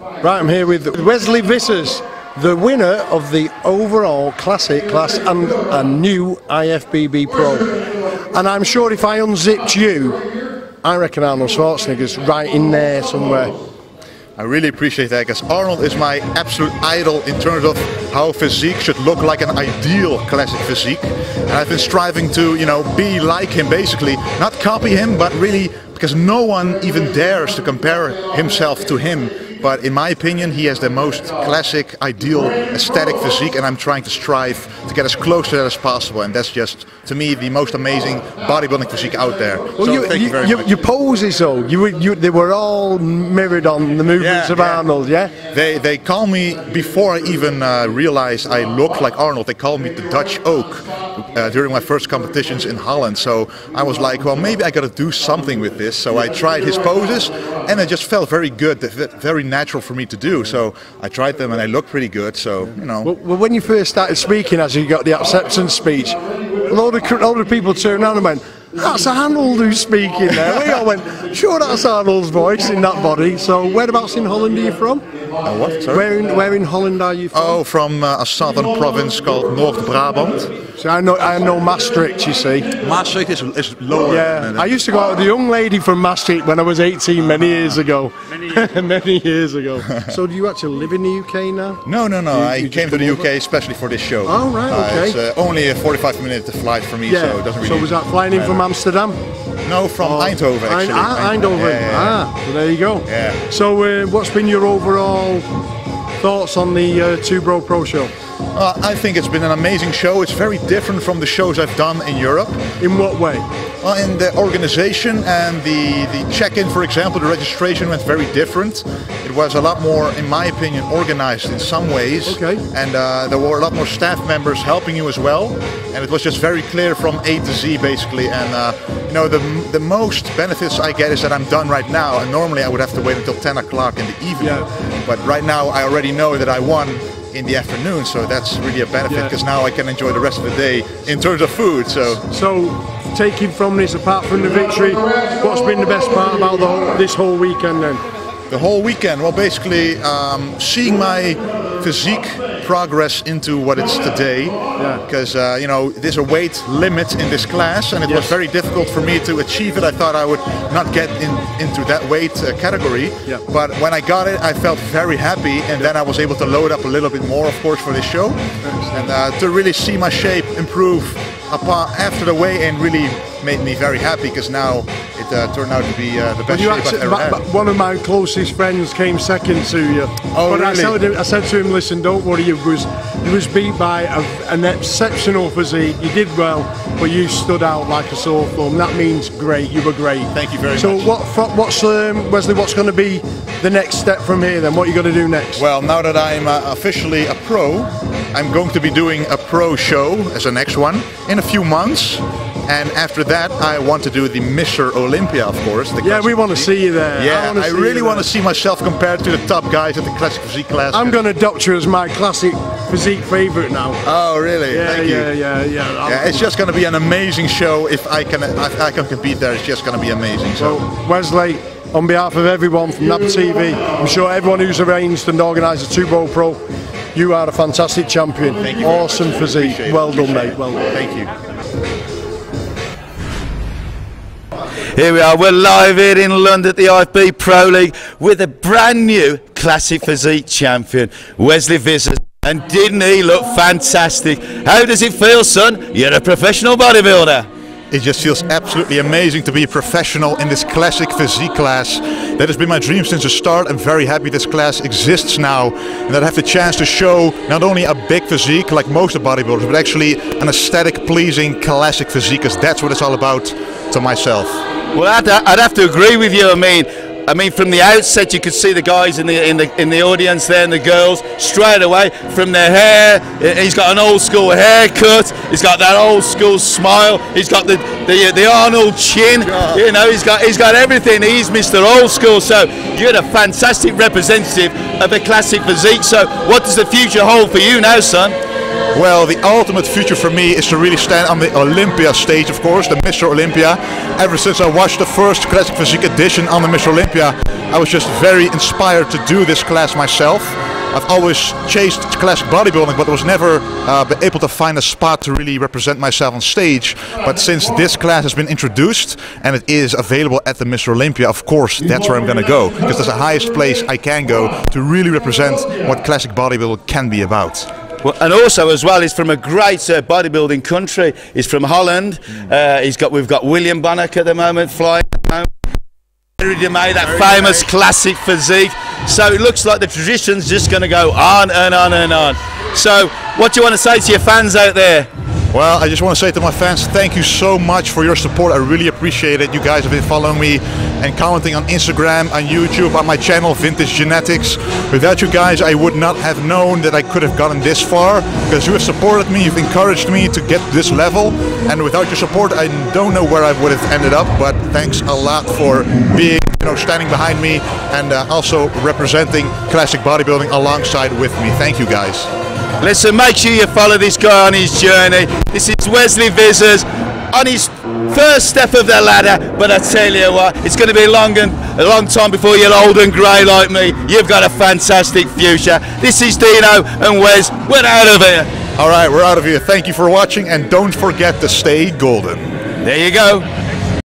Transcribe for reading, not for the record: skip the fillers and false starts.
Right, I'm here with Wesley Vissers, the winner of the overall classic class and a new IFBB Pro. And I'm sure if I unzipped you, I reckon Arnold Schwarzenegger's right in there somewhere. I really appreciate that, because Arnold is my absolute idol in terms of how physique should look like an ideal classic physique. And I've been striving to, be like him basically. Not copy him, but really, because no one even dares to compare himself to him. But in my opinion, he has the most classic, ideal, aesthetic physique, and I'm trying to strive to get as close to that as possible. And that's just, to me, the most amazing bodybuilding physique out there. Well, so thank you very much. Your poses, though, they were all mirrored on the movements of Arnold, yeah? They call me, before I even realized I looked like Arnold, they called me the Dutch Oak during my first competitions in Holland. So I was like, well, maybe I got to do something with this. So I tried his poses, and it just felt very good, very natural for me to do. So I tried them, and I looked pretty good. So Well, when you first started speaking, as you got the acceptance speech, a load of people turned around and went, "That's Arnold who's speaking there." We all went, "Sure, that's Arnold's voice in that body." So whereabouts in Holland are you from? What? Sorry? Where in Holland are you from? Oh, from a southern province called Noord-Brabant. So I know Maastricht, you see. Maastricht is lower. Yeah, I used to go out with a young lady from Maastricht when I was 18 many years ago. Many years ago. So do you actually live in the UK now? No. I came to the UK especially for this show. Oh, right, okay. It's only a 45-minute flight for me, so it doesn't really... So was that flying in from Amsterdam? No, from Eindhoven, actually. Eindhoven. Yeah. So there you go. Yeah. So what's been your overall thoughts on the Two Bro Pro show? I think it's been an amazing show. It's very different from the shows I've done in Europe. In what way? Well, in the organization and the check-in, for example, the registration went very different. It was a lot more, in my opinion, organized in some ways. Okay. And there were a lot more staff members helping you as well. And it was just very clear from A to Z, basically. And the most benefits I get is that I'm done right now. And normally I would have to wait until 10 o'clock in the evening. Yeah. But right now I already know that I won in the afternoon, so that's really a benefit, because now I can enjoy the rest of the day in terms of food. So taking from this, apart from the victory, what's been the best part about this whole weekend then? The whole weekend, well, basically seeing my physique progress into what it's today, because there's a weight limit in this class, and it was very difficult for me to achieve it. I thought I would not get into that weight category, but when I got it, I felt very happy, and then I was able to load up a little bit more, of course, for this show, and to really see my shape improve after the weigh-in really made me very happy, because now it turned out to be the best shape I've ever had. One of my closest friends came second to you. Oh, but really? I said to him, listen, don't worry, you was beat by an exceptional physique. You did well, but you stood out like a sore thumb. That means great. You were great. Thank you very much. So what's Wesley, what's going to be the next step from here then? What are you going to do next? Well, now that I'm officially a pro, I'm going to be doing a pro show as the next one in a few months. And after that, I want to do the Mr. Olympia, of course. We want to see you there. Yeah, I really want to see myself compared to the top guys at the classic physique class. I'm going to adopt you as my classic physique favorite now. Oh, really? Yeah, Thank you. Yeah. It's just going to be an amazing show. If I can compete there, it's just going to be amazing. So, Wesley, on behalf of everyone from NAPA TV, I'm sure everyone who's arranged and organised the Two Bro Pro, you are a fantastic champion. Thank you. Awesome physique. Well done, mate. Well done. Thank you. Here we are, we're live here in London at the IFB Pro League with a brand new classic physique champion, Wesley Vissers. And didn't he look fantastic? How does it feel, son? You're a professional bodybuilder. It just feels absolutely amazing to be a professional in this classic physique class. That has been my dream since the start. I'm very happy this class exists now, and that I have the chance to show not only a big physique like most of bodybuilders, but actually an aesthetic pleasing classic physique, because that's what it's all about to myself. Well, I'd have to agree with you. I mean, from the outset, you could see the guys in the audience there, and the girls straight away from their hair. He's got an old school haircut. He's got that old school smile. He's got the Arnold chin. You know, he's got everything. He's Mr. Old School. So you're a fantastic representative of a classic physique. So what does the future hold for you now, son? Well, the ultimate future for me is to really stand on the Olympia stage, of course, the Mr. Olympia. Ever since I watched the first Classic Physique edition on the Mr. Olympia, I was just very inspired to do this class myself. I've always chased classic bodybuilding, but was never been able to find a spot to really represent myself on stage. But since this class has been introduced and it is available at the Mr. Olympia, of course, that's where I'm going to go, because that's the highest place I can go to really represent what classic bodybuilding can be about. Well, and also as well, he's from a great bodybuilding country. He's from Holland. We've got William Bonnock at the moment flying. That famous classic physique. So it looks like the tradition's just going to go on and on and on. So what do you want to say to your fans out there? Well, I just want to say to my fans, thank you so much for your support. I really appreciate it. You guys have been following me and commenting on Instagram, on YouTube, on my channel, Vintage Genetics. Without you guys, I would not have known that I could have gotten this far, because you have supported me, you've encouraged me to get this level. And without your support, I don't know where I would have ended up. But thanks a lot for being, standing behind me and also representing classic bodybuilding alongside with me. Thank you guys. Listen, make sure you follow this guy on his journey. This is Wesley Vissers on his first step of the ladder, but I tell you what, it's going to be a long time before you're old and grey like me. You've got a fantastic future. This is Dino and Wes. We're out of here. All right, we're out of here. Thank you for watching, and don't forget to stay golden. There you go.